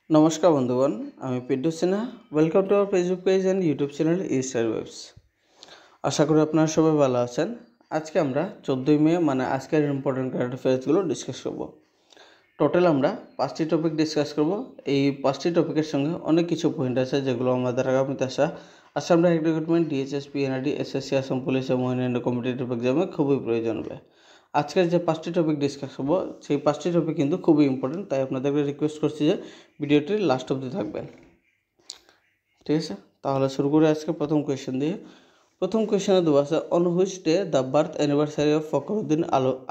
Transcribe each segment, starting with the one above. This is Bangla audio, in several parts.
নমস্কার বন্ধুগণ, আমি Pintu Sinha. Welcome to our Facebook page and YouTube channel Star Waves. আশা করি আপনারা সবাই ভালো আছেন। আজকে আমরা 14ই মে আজকের ইম্পর্টেন্ট কারেন্ট অ্যাফেয়ার্সগুলো ডিসকাস করব। টোটাল আমরা 5টি টপিক ডিসকাস করব। এই 5টি টপিকের সঙ্গে অনেক কিছু পয়েন্ট আছে যেগুলো আমাদের আগামীতে Assam direct recruitment, DHS, PNRD, SSC, Assam police এবং অন্যান্য কম্পিটিটিভ এক্সামে খুবই প্রয়োজন হবে। আজকের যে 5টি টপিক ডিসকাস করবো সেই 5টি টপিক কিন্তু খুবই ইম্পর্টেন্ট, তাই আপনাদেরকে রিকোয়েস্ট করছি যে ভিডিওটির লাস্ট অবধি থাকবেন। ঠিক আছে, তাহলে শুরু করে আজকে প্রথম কোয়েশ্চেন দিয়ে। প্রথম কোয়েশ্চেনে দেওয়া আছে, on which day the birth anniversary of Fakhruddin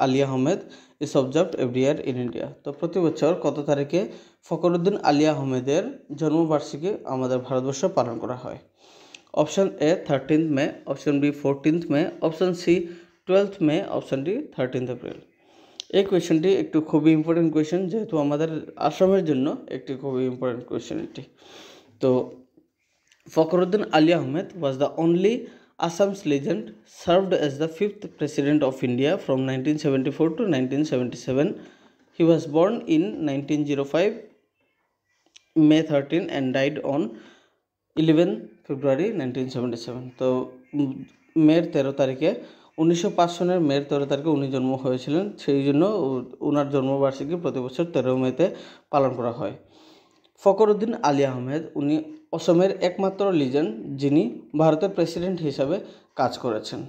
Ali Ahmed is observed every year in India. তো প্রতি বছর কত তারিখে ফখরুদ্দিন আলী আহমেদের জন্মবার্ষিকী আমাদের ভারতবর্ষে পালন করা হয়? Option A 13th May, option B 14th May, option C 12th May, option D 13th April. এই কোয়েশ্চেনটি একটু খুবই ইম্পর্টেন্ট কোয়েশ্চেন, যেহেতু আমাদের আসামের জন্য একটি খুবই ইম্পর্টেন্ট কোয়েশ্চেন এটি। তো Fakhruddin Ali Ahmed was the only Assam's legend, served as the 5th president of India from 1974 to 1977. He was born in 1905 May 13 and died on 11 February 1977. তো মের 13 তারিখে 1905 সনের মের 13 তারিখে উনি জন্ম হয়েছিলেন, সেই জন্য ওনার জন্মবার্ষিকী প্রতি বছর 13 মেতে পালন করা হয়। ফখরুদ্দিন আলী আহমেদ উনি অসমের একমাত্র লিজেন্ড যিনি ভারতের প্রেসিডেন্ট হিসাবে কাজ করেছেন।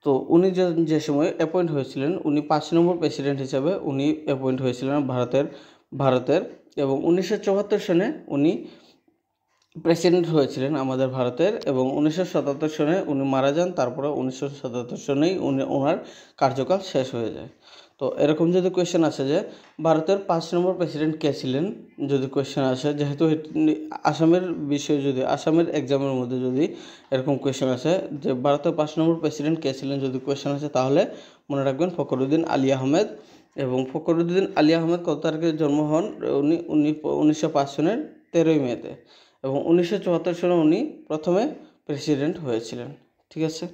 তো উনি যে সময় অ্যাপয়েন্ট হয়েছিলেন, উনি 5 নম্বর প্রেসিডেন্ট হিসাবে উনি অ্যাপয়েন্ট হয়েছিলেন ভারতের এবং 1974 সনে উনি প্রেসিডেন্ট হয়েছিলেন আমাদের ভারতের, এবং 1977 সনে উনি মারা যান। তারপরে 1977 সনেই ওনার কার্যকাল শেষ হয়ে যায়। তো এরকম যদি কোয়েশ্চেন আসে যে ভারতের 5 নম্বর প্রেসিডেন্ট কে ছিলেন, যদি কোয়েশ্চেন আসে, যেহেতু আসামের বিষয়, যদি আসামের এক্সামের মধ্যে যদি এরকম কোয়েশ্চেন আসে যে ভারতের 5 নম্বর প্রেসিডেন্ট কে ছিলেন, যদি কোয়েশ্চেন আসে তাহলে মনে রাখবেন ফখরুদ্দিন আলী আহমেদ। এবং ফখরুদ্দিন আলী আহমেদ কত তারিখে জন্ম হন? উনি 1905 সনের 13ই মেতে, এবং 1974 সনে উনি প্রথমে প্রেসিডেন্ট হয়েছিলেন। ঠিক আছে।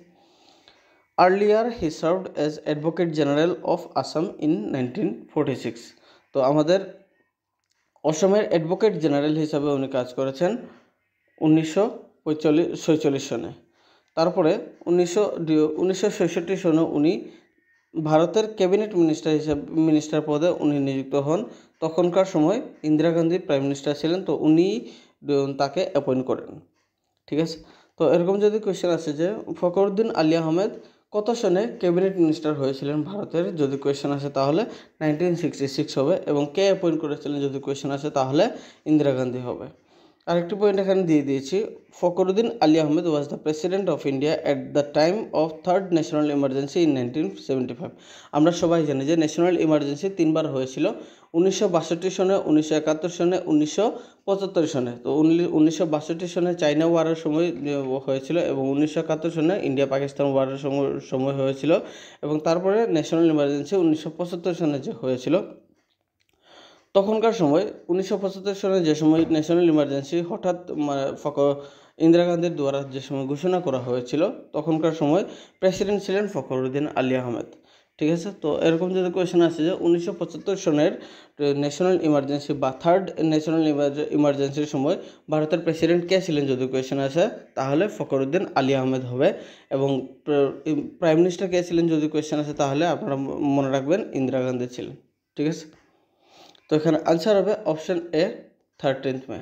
Earlier he served as advocate general of Assam in 1946। তো আমাদের অসমের অ্যাডভোকেট জেনারেল হিসাবে উনি কাজ করেছেন 1946 সনে। তারপরে 1966 সনে উনি ভারতের ক্যাবিনেট মিনিস্টার পদে উনি নিযুক্ত হন। তখনকার সময় ইন্দিরা গান্ধী প্রাইম মিনিস্টার ছিলেন, তো উনি তাকে অ্যাপয়েন্ট করেন। ঠিক আছে। তো এরকম যদি কোয়েশ্চেন আসে যে ফখরুদ্দিন আলী আহমেদ কত সনে ক্যাবিনেট মিনিস্টার হয়েছিলেন ভারতের, যদি কোয়েশ্চেন আসে তাহলে 1966 হবে। এবং কে অ্যাপয়েন্ট করেছিলেন, যদি কোয়েশ্চেন আসে তাহলে ইন্দিরা গান্ধী হবে। আরেকটি পয়েন্ট এখানে দিয়ে দিয়েছি, Fakhruddin Ali Ahmed was the president of India at the time of third national emergency in 1975। আমরা সবাই জানি যে ন্যাশনাল ইমার্জেন্সি 3বার হয়েছিল, 1962 সনে, 1971 সনে, 1975 সনে। তো 1962 সনে চাইনা ওয়ারের সময় হয়েছিল, এবং 1971 সনে ইন্ডিয়া পাকিস্তান ওয়ারের সময় হয়েছিল, এবং তারপরে ন্যাশনাল ইমার্জেন্সি 1975 সনে যে হয়েছিল। তখনকার সময় 1975 সনে যে সময় ন্যাশনাল ইমার্জেন্সি হঠাৎ ইন্দিরা গান্ধীর দ্বারা যে সময় ঘোষণা করা হয়েছিল, তখনকার সময় প্রেসিডেন্ট ছিলেন ফখরুদ্দিন আলী আহমেদ। ঠিক আছে। তো এরকম যদি কোয়েশ্চেন আসে যে 1975 সনের ন্যাশনাল ইমার্জেন্সি বা থার্ড ন্যাশনাল ইমার্জেন্সির সময় ভারতের প্রেসিডেন্ট কে ছিলেন, যদি কোয়েশ্চেন আসে তাহলে ফখরুদ্দিন আলী আহমেদ হবে। এবং প্রাইম মিনিস্টার কে ছিলেন, যদি কোয়েশ্চেন আসে তাহলে আপনারা মনে রাখবেন ইন্দিরা গান্ধী ছিলেন। ঠিক আছে। তো এখানে আনসার হবে অপশন এ 13th মে।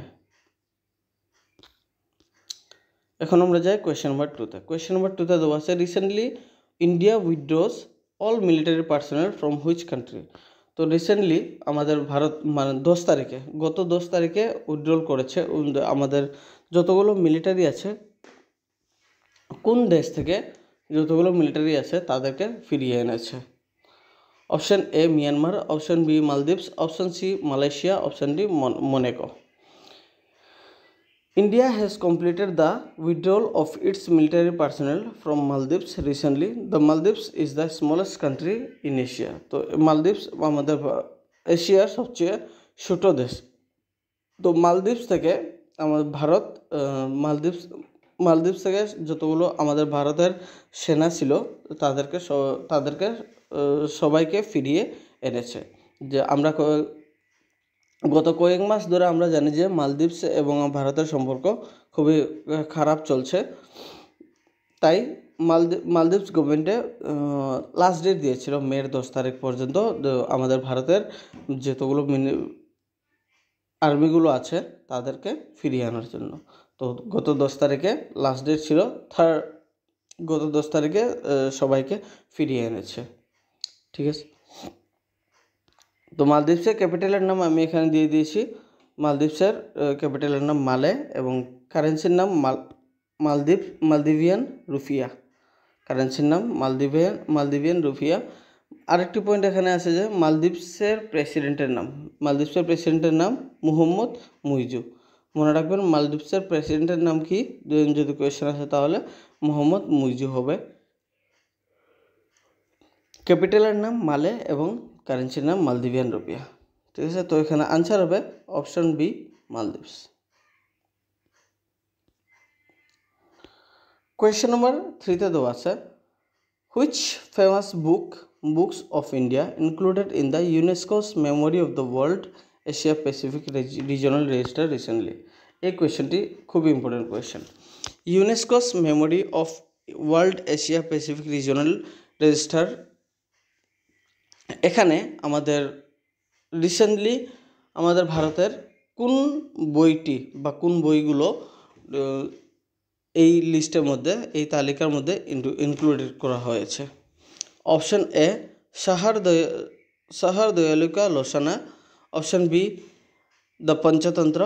এখন আমরা যাই কোয়েশ্চেন নাম্বার 2তে। কোয়েশ্চেন নাম্বার 2তে দেওয়া আছে, recently India উইথড্রস all military personnel from which country. তো রিসেন্টলি আমাদের ভারত গত 10 তারিখে উইথড্রল করেছে আমাদের যতগুলো মিলিটারি আছে, কোন দেশ থেকে যতগুলো মিলিটারি আছে তাদেরকে ফিরিয়ে এনেছে? Option A Myanmar, option B Maldives, option C Malaysia, option D Monaco. India has completed the withdrawal of its military personnel from Maldives recently. The Maldives is the smallest country in Asia. তো মালদ্বীপস আমাদের এশিয়ার সবচেয়ে ছোট দেশ। তো মালদ্বীপস থেকে আমাদের মালদ্বীপস থেকে যতগুলো আমাদের ভারতের সেনা ছিল তাদেরকে সবাইকে ফিরিয়ে এনেছে। যে আমরা গত কয়েক মাস ধরে আমরা জানি যে মালদ্বীপস এবং ভারতের সম্পর্ক খুবই খারাপ চলছে, তাই মালদ্বীপস গভর্নমেন্টে লাস্ট ডেট দিয়েছিল মের 10 তারিখ পর্যন্ত আমাদের ভারতের যতগুলো আর্মিগুলো আছে তাদেরকে ফিরিয়ে আনার জন্য। তো গত 10 তারিখে লাস্ট ডেট ছিল, গত 10 তারিখে সবাইকে ফিরিয়ে এনেছে। ঠিক আছে, তো মালদ্বীপসের ক্যাপিটালের নাম আমি এখানে দিয়ে দিয়েছি। মালদ্বীপসের ক্যাপিটালের নাম মালে এবং কারেন্সির নাম মালদ্বীভিয়ান রুপিয়া। কারেন্সির নাম মালদ্বীভিয়ান রুপিয়া। আরেকটি পয়েন্ট এখানে আছে যে মালদ্বীপসের প্রেসিডেন্টের নাম মুহম্মদ মুইজু। মনে রাখবেন মালদ্বীপসের প্রেসিডেন্টের নাম কি, যদি কোয়েশ্চেন আসে তাহলে মুহম্মদ মুইজু হবে। ক্যাপিটালের নাম মালে এবং কারেন্সির নাম মালদ্বীভিয়ান রুপিয়া। ঠিক আছে, তো এখানে আনসার হবে option B, Maldives. Question number 3তে দেওয়া আছে, which famous books of India included in the UNESCO's memory of the world Asia Pacific regional register recently. এই কোয়েশ্চেনটি খুবই important question. UNESCO's memory of world Asia Pacific regional register, এখানে আমাদের রিসেন্টলি আমাদের ভারতের কোন বইটি বা কোন বইগুলো এই লিস্টের মধ্যে, এই তালিকার মধ্যে ইনক্লুডেড করা হয়েছে? অপশন এ সাহার দয়ালুকা লোসানা, option B the Panchatantra,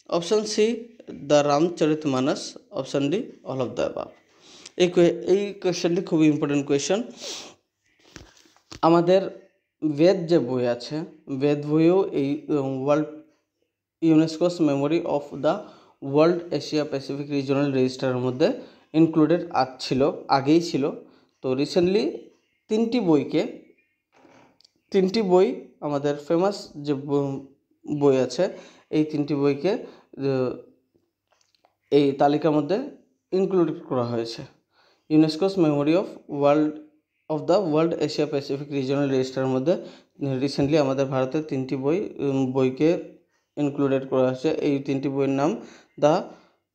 option C the Ramcharitmanas, option D all of the above. এই কোয়েশ্চেনটি খুবই ইম্পর্টেন্ট কোয়েশ্চেন। আমাদের বেদ যে বই আছে, বেদ বইও এই world UNESCO's memory of the world Asia Pacific regional রেজিস্টারের মধ্যে ইনক্লুডেড আগেই ছিল। তো রিসেন্টলি তিনটি বই আমাদের ফেমাস যে বই আছে, এই 3টি বইকে এই তালিকার মধ্যে ইনক্লুড করা হয়েছে। UNESCO's memory of the world Asia Pacific regional রেজিস্টারের মধ্যে রিসেন্টলি আমাদের ভারতের 3টি বইকে ইনক্লুডেড করা হয়েছে। এই 3টি বইয়ের নাম দ্য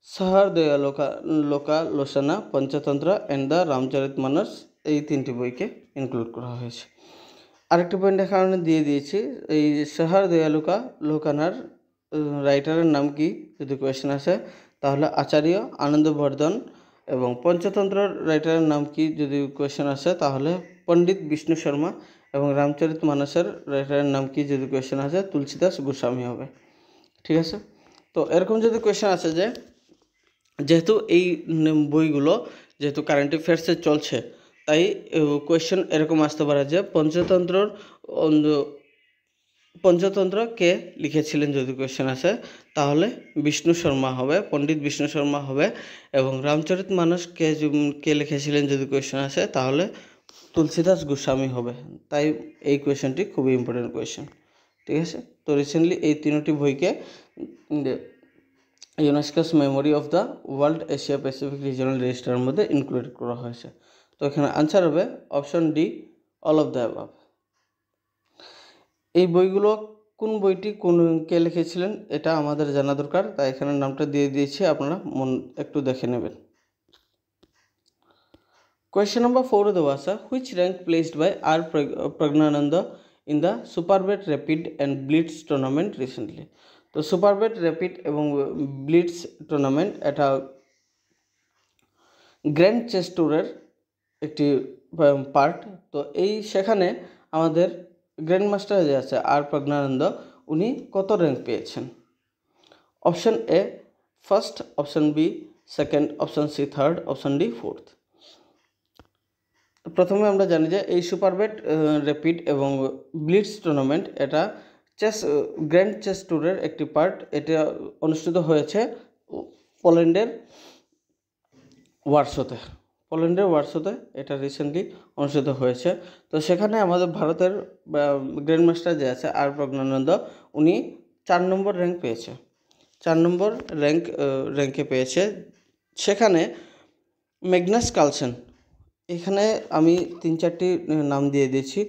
সাহার দয়ালুকা লোসানা, পঞ্চতন্ত্র অ্যান্ড দ্য রামচরিতমানস। এই 3টি বইকে ইনক্লুড করা হয়েছে। আরেকটি পয়েন্ট এখানে দিয়ে দিয়েছি, এই সাহার দয়ালুকা লোকানার রাইটারের নাম কি, যদি কোয়েশ্চেন আসে তাহলে আচার্য আনন্দবর্ধন। এবং পঞ্চতন্ত্র রাইটারের নাম কি, যদি কোয়েশ্চেন আসে তাহলে পণ্ডিত বিষ্ণু শর্মা। এবং রামচরিতমানসের রাইটারের নাম কি, যদি কোয়েশ্চেন আসে তুলসীদাস গোস্বামী হবে। ঠিক আছে, তো এরকম যদি কোয়েশ্চেন আসে যে যেহেতু এই বইগুলো যেহেতু কারেন্ট অ্যাফেয়ার্সে চলছে, তাই কোয়েশ্চেন এরকম আসতে পারে যে পঞ্চতন্ত্র কে লিখেছিলেন, যদি কোয়েশ্চেন আসে তাহলে বিষ্ণু শর্মা হবে, পণ্ডিত বিষ্ণু শর্মা হবে। এবং রামচরিতমানস কে লিখেছিলেন, যদি কোয়েশ্চেন আসে তাহলে তুলসীদাস গোস্বামী হবে। তাই এই কোয়েশ্চেনটি খুবই ইম্পর্টেন্ট কোয়েশ্চেন। ঠিক আছে, তো রিসেন্টলি এই 3টি বইকে UNESCO's memory of the world Asia Pacific regional রেজিস্টারের মধ্যে ইনক্লুড করা হয়েছে। তো এখানে আনসার হবে option D, all of the above. এই বইগুলো কোন বইটি কে লিখেছিলেন এটা আমাদের জানা দরকার, তাই এখানে নামটা দিয়ে দিয়েছি, আপনারা একটু দেখে নেবেন। কোয়েশ্চেন নম্বর 4 দেওয়া আছে, which rank placed by R Praggnanandhaa in the Superbet rapid and blitz tournament recently. তো সুপারবেট র্যাপিড এবং ব্লিটস টুর্নামেন্ট এটা গ্র্যান্ড চেস ট্যুরের একটি পার্ট। তো সেখানে আমাদের গ্র্যান্ড মাস্টার যে আছে আর প্রজ্ঞানন্দ, উনি কত র্যাঙ্ক পেয়েছেন? Option A first, option B second, option C third, option D fourth. প্রথমে আমরা জানি যে এই সুপারবেট র্যাপিড এবং ব্লিটস টুর্নামেন্ট এটা গ্র্যান্ড চেস ট্যুরের একটি পার্ট। এটা অনুষ্ঠিত হয়েছে পোল্যান্ডের ওয়ারশোতে এটা রিসেন্টলি অনুষ্ঠিত হয়েছে। তো সেখানে আমাদের ভারতের গ্র্যান্ড মাস্টার যে আছে আর প্রজ্ঞানন্দ, উনি 4 নম্বর র্যাঙ্ক পেয়েছে। 4 নম্বর র্যাঙ্কে পেয়েছে। সেখানে ম্যাগনাস কার্লসেন, এখানে আমি 3-4টি নাম দিয়ে দিয়েছি।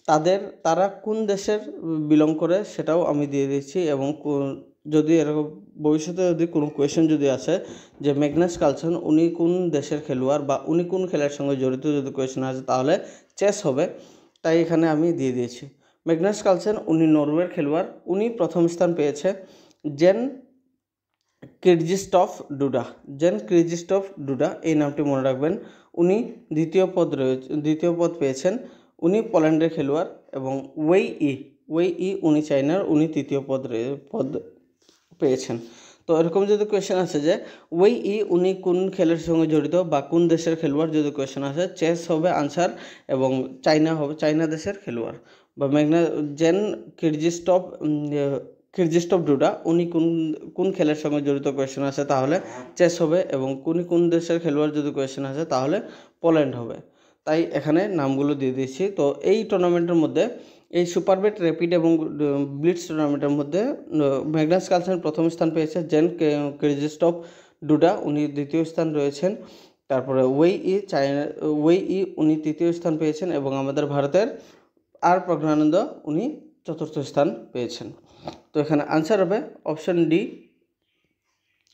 তারা কোন দেশের বিলং করে সেটাও আমি দিয়ে দিচ্ছি। এবং যদি এরকম ভবিষ্যতে যদি কোনো কোয়েশ্চেন যদি আসে যে ম্যাগনাস কার্লসন উনি কোন দেশের খেলোয়াড় বা উনি কোন খেলার সঙ্গে জড়িত, যদি কোয়েশ্চেন আসে তাহলে চেস হবে, তাই এখানে আমি দিয়ে দিয়েছি। ম্যাগনাস কার্লসেন উনি নরওয়ের খেলোয়াড়। উনি প্রথম স্থান পেয়েছে জেন কিরজিস্টফ ডুডা এই নামটি মনে রাখবেন। উনি দ্বিতীয় পদ পেয়েছেন। উনি পোল্যান্ডের খেলোয়াড়। এবং ওয়েই উনি চায়নার, উনি তৃতীয় পদ পেয়েছেন। তো এরকম যদি কোয়েশ্চেন আসে যে উনি কোন খেলার সঙ্গে জড়িত বা কোন দেশের খেলোয়াড়, যদি কোয়েশ্চেন আসে চেস হবে আনসার, এবং চায়না দেশের খেলোয়াড়। বা জেন কিরজিস্টফ ডুডা উনি কোন খেলার সঙ্গে জড়িত, কোয়েশ্চেন আসে তাহলে চেস হবে। এবং কোন দেশের খেলোয়াড় যদি কোয়েশ্চেন আসে তাহলে পোল্যান্ড হবে। তাই এখানে নামগুলো দিয়ে দিয়েছি। তো এই টুর্নামেন্টের মধ্যে, এই সুপারবেট র্যাপিড এবং ব্লিটজ টুর্নামেন্টের মধ্যে ম্যাগনাস কার্লসেন প্রথম স্থান পেয়েছে। জেন কিরজিস্টফ ডুডা উনি দ্বিতীয় স্থান রয়েছেন। তারপরে ওয়েই উনি তৃতীয় স্থান পেয়েছেন। এবং আমাদের ভারতের আর প্রজ্ঞানন্দ উনি চতুর্থ স্থান পেয়েছেন। তো এখানে আনসার হবে অপশন ডি,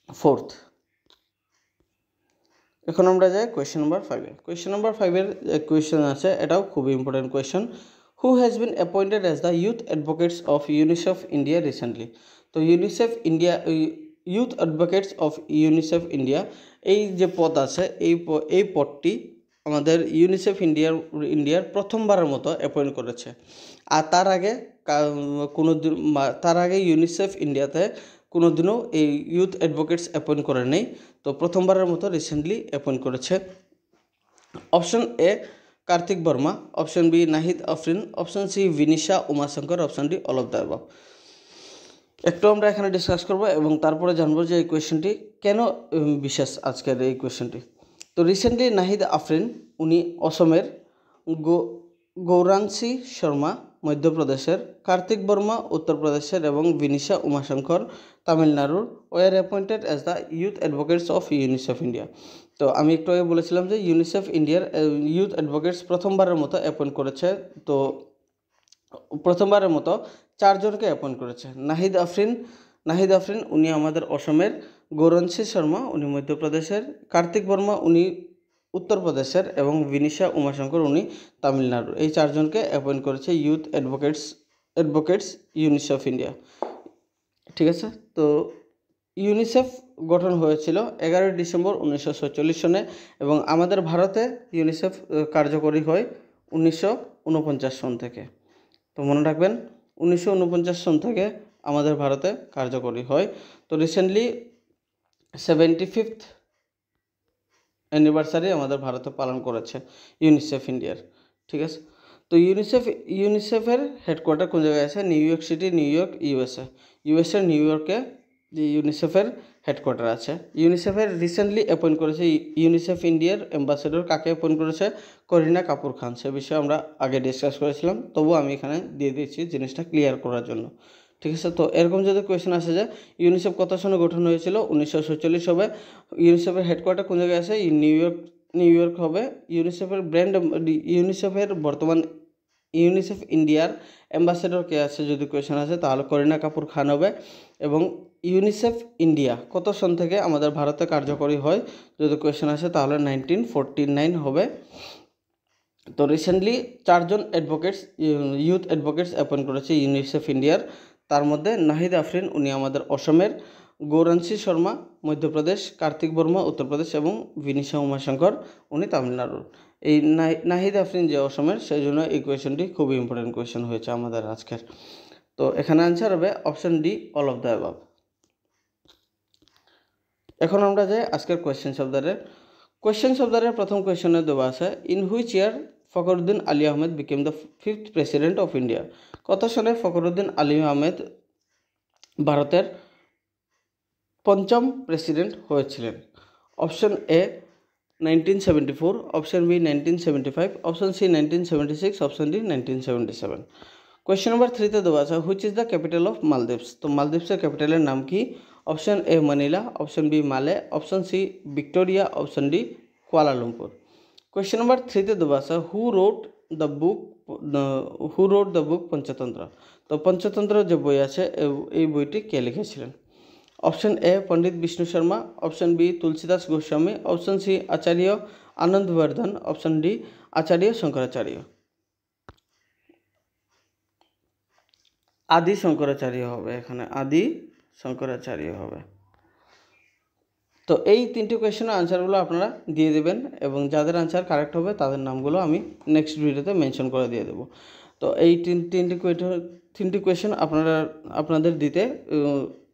ফোর্থ। এখন আমরা যাই কোয়েশ্চেন নাম্বার 5-এ। কোয়েশ্চেন নাম্বার 5-এর কোয়েশ্চেন আছে, এটাও খুবই important question. Who has been appointed as the youth advocates of UNICEF India recently? তো youth advocates of UNICEF India এই যে পদ আছে, এই পদটি আমাদের ইউনিসেফ ইন্ডিয়ার প্রথমবারের মতো অ্যাপয়েন্ট করেছে। আর তার আগে ইউনিসেফ ইন্ডিয়াতে কোনোদিনও এই ইউথ অ্যাডভোকেটস অ্যাপয়েন্ট করে নেই। তো প্রথমবারের মতো রিসেন্টলি অ্যাপয়েন্ট করেছে। Option A Kartik Varma, option B Nahid Afrin, option C Vinisha Umashankar, option D all of the above. একটু আমরা এখানে ডিসকাস করব এবং তারপরে জানবো যে এই কোয়েশ্চেনটি কেন বিশেষ আজকের এই কোয়েশ্চেনটি। তো রিসেন্টলি নাহিদ আফরিন উনি অসমের, গৌরাংশী শর্মা মধ্যপ্রদেশের, কার্তিক বর্মা উত্তরপ্রদেশের এবং ভিনিশা উমাশঙ্কর তামিলনাড়ুর war appointed as the youth advocates of UNICEF India. তো আমি একটু আগে বলেছিলাম যে ইউনিসেফ ইন্ডিয়ার ইউথ অ্যাডভোকেটস প্রথমবারের মতো অ্যাপয়েন্ট করেছে। তো প্রথমবারের মতো 4 জনকে অ্যাপয়েন্ট করেছে। নাহিদ আফরিন উনি আমাদের অসমের, গৌরাংশী শর্মা উনি মধ্যপ্রদেশের, কার্তিক বর্মা উনি উত্তরপ্রদেশের এবং ভিনিশা উমাশঙ্কর উনি তামিলনাড়ুর। এই 4 জনকে অ্যাপয়েন্ট করেছে ইউথ অ্যাডভোকেটস ইউনিসেফ ইন্ডিয়া। ঠিক আছে। তো ইউনিসেফ গঠন হয়েছিল 11 ডিসেম্বর 1947 সনে এবং আমাদের ভারতে ইউনিসেফ কার্যকরী হয় 1949 সন থেকে। তো মনে রাখবেন 1949 সন থেকে আমাদের ভারতে কার্যকরী হয়। তো রিসেন্টলি 75th অ্যানিভার্সারি আমাদের ভারতে পালন করেছে ইউনিসেফ ইন্ডিয়ার। ঠিক আছে। তো ইউনিসেফের হেডকোয়ার্টার কোন জায়গায় আছে? New York city, new York, USA new ইয়র্কে যে ইউনিসেফের হেডকোয়ার্টার আছে। ইউনিসেফের রিসেন্টলি অ্যাপয়েন্ট করেছে ইউনিসেফ ইন্ডিয়ার অ্যাম্বাসেডর কাকে অ্যাপয়েন্ট করেছে? করিনা কাপুর খান। সে বিষয়ে আমরা আগে ডিসকাস করেছিলাম, তবুও আমি এখানে দিয়ে দিচ্ছি জিনিসটা ক্লিয়ার করার জন্য। ঠিক আছে। তো এরকম যদি কোয়েশ্চেন আসে যে ইউনিসেফ কত সনে গঠন হয়েছিল? 1947 হবে। ইউনিসেফের হেডকোয়ার্টার কোন জায়গায় আছে? নিউ ইয়র্ক হবে। ইউনিসেফের বর্তমান ইউনিসেফ ইন্ডিয়ার অ্যাম্বাসেডর কে আছে যদি কোয়েশ্চেন আসে তাহলে করিনা কাপুর খান হবে। এবং ইউনিসেফ ইন্ডিয়া কত সন থেকে আমাদের ভারতে কার্যকরী হয় যদি কোয়েশ্চেন আসে তাহলে 1949 হবে। তো রিসেন্টলি 4 জন ইউথ অ্যাডভোকেটস অ্যাপয়েন্ট করেছে ইউনিসেফ ইন্ডিয়ার। তার মধ্যে নাহিদ আফরিন উনি আমাদের অসমের, গৌরাংশী শর্মা মধ্যপ্রদেশ, কার্তিক বর্মা উত্তরপ্রদেশ এবং ভিনিশা উমাশঙ্কর উনি তামিলনাড়ুর। এই নাহিদ আফরিন যে অসমের, সেই জন্য এই কোয়েশ্চেনটি খুবই ইম্পর্টেন্ট কোয়েশ্চেন হয়েছে আমাদের আজকের। তো এখানে আনসার হবে option D, all of the above. এখন আমরা যাই আজকের কোয়েশ্চেন শব্দের প্রথম কোয়েশ্চনে দেওয়া আছে in which year Fakhruddin Ali Ahmed became the 5th president of India? কত সালে ফখরুদ্দিন আলী আহমেদ ভারতের 5ম প্রেসিডেন্ট হয়েছিলেন? Option A 1974, option B 1975, option C 1976, option D 1977। Question number 3-তে দেওয়া আছে which is the capital of Maldives? তো মালদ্বীপসের ক্যাপিটালের নাম কি? Option A Manila, option B Male, option C Victoria, option D Kuala Lumpur. Question number 3-তে দেওয়া আছে হু রোট দ্য বুক পঞ্চতন্ত্র? তো পঞ্চতন্ত্র যে বই আছে এই বইটি কে লিখেছিলেন? Option A Pandit Vishnu Sharma, option B Tulsidas Goswami, option C Acharya Anandavardhana, option D Acharya Shankaracharya. Adi Shankaracharya হবে, এখানে আদি শঙ্করাচার্য হবে। তো এই তিনটি কোয়েশ্চেনের আনসারগুলো আপনারা দিয়ে দেবেন এবং যাদের আনসার কারেক্ট হবে তাদের নামগুলো আমি নেক্সট ভিডিওতে মেনশন করে দিয়ে দেবো। তো এই তিনটি কোয়েশ্চেন আপনাদের দিতে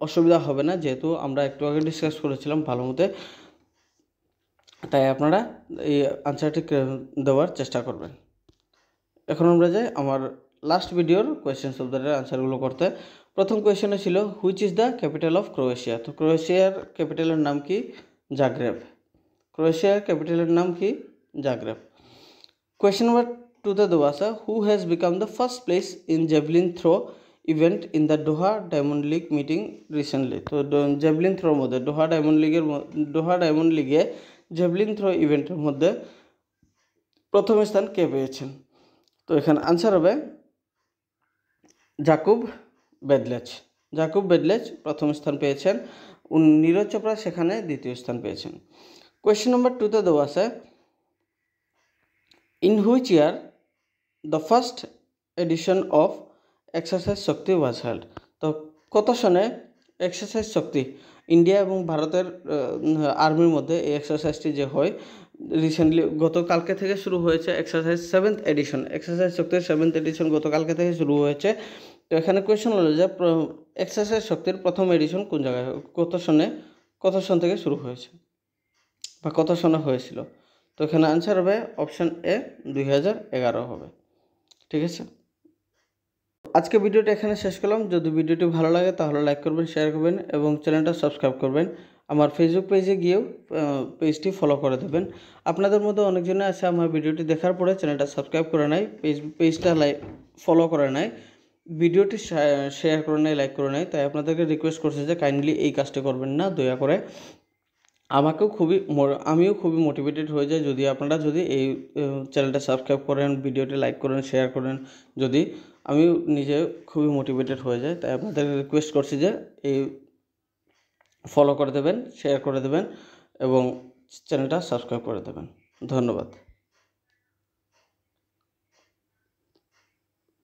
অসুবিধা হবে না, যেহেতু আমরা একটু আগে ডিসকাস করেছিলাম ভালো মতো, তাই আপনারা এই আনসারটি দেওয়ার চেষ্টা করবেন। এখন আমরা যাই আমার লাস্ট ভিডিওর কোয়েশ্চেন শব্দের আনসারগুলো করতে। প্রথম কোয়েশ্চেনে ছিল which is the capital of Croatia? তো ক্রোয়েশিয়ার ক্যাপিটালের নাম কি? জাগ্রেব। ক্রোয়েশিয়ার ক্যাপিটালের নাম কি? জাগ্রেব। কোয়েশ্চেন নাম্বার 2তে দেওয়া আছে who has become the first place in javelin throw event in the Doha Diamond League meeting recently? তো জেভলিন থ্রোর মধ্যে ডোহা ডায়মন্ড লিগে জেভলিন থ্রো ইভেন্টের মধ্যে প্রথম স্থান কে পেয়েছেন? তো এখানে আনসার হবে জাকুব বেডলেচ প্রথম স্থান পেয়েছেন, নীরজ চোপড়া সেখানে দ্বিতীয় স্থান পেয়েছেন। কোয়েশ্চেন নাম্বার 2তে দেওয়া আছে in which year the first edition of exercise Shakti was held? তো কত সনে এক্সারসাইজ শক্তি ইন্ডিয়া এবং ভারতের আর্মির মধ্যে এই এক্সারসাইজটি যে হয় রিসেন্টলি গতকালকে থেকে শুরু হয়েছে এক্সারসাইজ 7th এডিশন, এক্সারসাইজ শক্তির 7th এডিশন গতকালকে থেকে শুরু হয়েছে। তো এখানে কোয়েশ্চন হলো যে এক্সারসাইজ শক্তির প্রথম এডিশন কোন জায়গায়, কত সন থেকে শুরু হয়েছে বা কত সনে হয়েছিল? তো এখানে আনসার হবে অপশন এ 2011 হবে। ঠিক আছে, আজকে ভিডিওটা এখানে শেষ করলাম। যদি ভিডিওটি ভালো লাগে তাহলে লাইক করবেন, শেয়ার করবেন এবং চ্যানেলটা সাবস্ক্রাইব করবেন। আমার ফেসবুক পেজে গিয়েও পেজটি ফলো করে দেবেন। আপনাদের মধ্যে অনেকজনে আছে আমার ভিডিওটি দেখার পরে চ্যানেলটা সাবস্ক্রাইব করে নেয়, পেজটা ফলো করে নেয়, ভিডিওটি শেয়ার করে নেয়, লাইক করে নেয়। তাই আপনাদেরকে রিকোয়েস্ট করছে যে কাইন্ডলি এই কাজটি করবেন না দয়া করে। আমিও খুবই মোটিভেটেড হয়ে যাই যদি আপনারা এই চ্যানেলটা সাবস্ক্রাইব করেন, ভিডিওটি লাইক করেন, শেয়ার করেন, যদি আমিও নিজে খুবই মোটিভেটেড হয়ে যাই। তাই আপনাদের রিকোয়েস্ট করছি যে এই ফলো করে দেবেন, শেয়ার করে দেবেন এবং চ্যানেলটা সাবস্ক্রাইব করে দেবেন। ধন্যবাদ।